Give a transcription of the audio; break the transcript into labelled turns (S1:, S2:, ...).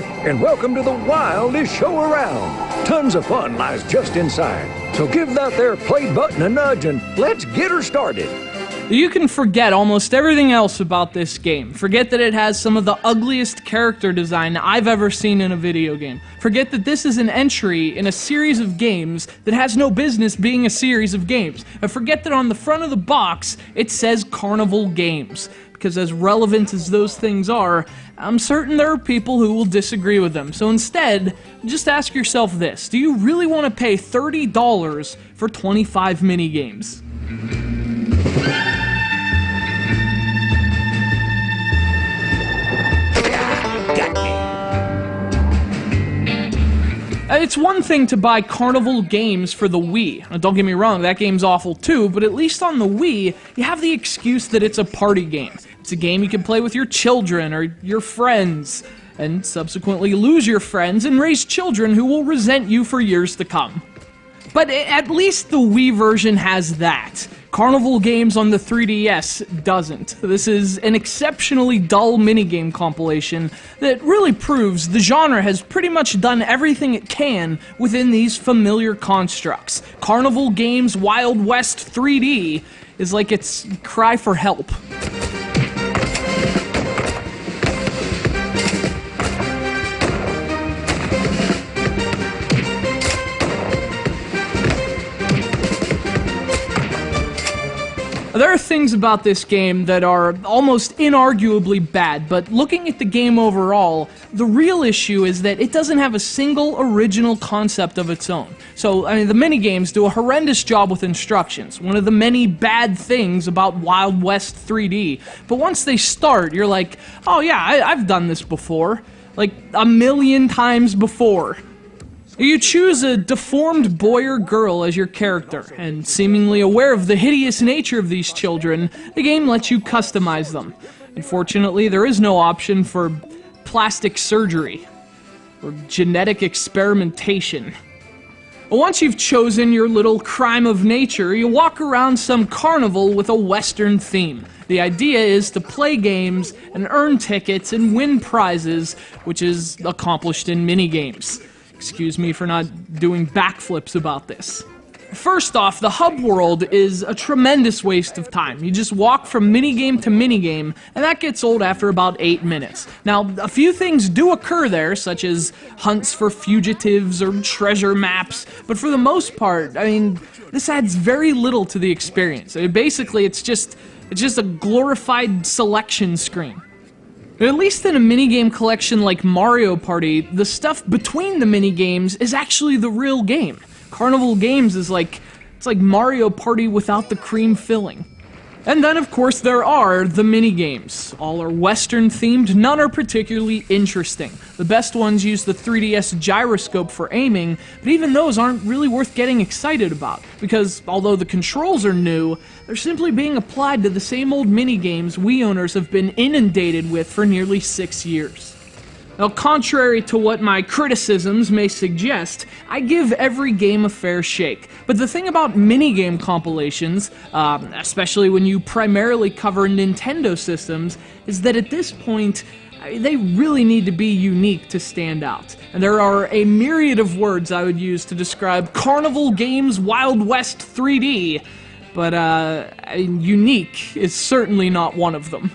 S1: there, and welcome to the wildest show around. Tons of fun lies just inside. So give that there play button a nudge and let's get her started.
S2: You can forget almost everything else about this game. Forget that it has some of the ugliest character design I've ever seen in a video game. Forget that this is an entry in a series of games that has no business being a series of games. And forget that on the front of the box, it says Carnival Games. Because as relevant as those things are, I'm certain there are people who will disagree with them. So instead, just ask yourself this. Do you really want to pay $30 for 25 minigames? It's one thing to buy Carnival Games for the Wii. Now, don't get me wrong, that game's awful too, but at least on the Wii, you have the excuse that it's a party game. It's a game you can play with your children or your friends, and subsequently lose your friends and raise children who will resent you for years to come. But at least the Wii version has that. Carnival Games on the 3DS doesn't. This is an exceptionally dull minigame compilation that really proves the genre has pretty much done everything it can within these familiar constructs. Carnival Games Wild West 3D is like its cry for help. There are things about this game that are almost inarguably bad, but looking at the game overall, the real issue is that it doesn't have a single original concept of its own. So, I mean, the minigames do a horrendous job with instructions, one of the many bad things about Wild West 3D. But once they start, you're like, oh yeah, I've done this before. Like, a million times before. You choose a deformed boy or girl as your character, and seemingly aware of the hideous nature of these children, the game lets you customize them. Unfortunately, there is no option for plastic surgery or genetic experimentation. Once you've chosen your little crime of nature, you walk around some carnival with a Western theme. The idea is to play games and earn tickets and win prizes, which is accomplished in minigames. Excuse me for not doing backflips about this. First off, the hub world is a tremendous waste of time. You just walk from minigame to minigame, and that gets old after about 8 minutes. Now, a few things do occur there, such as hunts for fugitives or treasure maps, but for the most part, I mean, this adds very little to the experience. I mean, basically, it's just a glorified selection screen. At least in a minigame collection like Mario Party, the stuff between the minigames is actually the real game. Carnival Games is it's like Mario Party without the cream filling. And then, of course, there are the minigames. All are Western themed, none are particularly interesting. The best ones use the 3DS gyroscope for aiming, but even those aren't really worth getting excited about, because although the controls are new, they're simply being applied to the same old minigames Wii owners have been inundated with for nearly 6 years. Now, contrary to what my criticisms may suggest, I give every game a fair shake. But the thing about minigame compilations, especially when you primarily cover Nintendo systems, is that at this point, they really need to be unique to stand out. And there are a myriad of words I would use to describe Carnival Games Wild West 3D, but unique is certainly not one of them.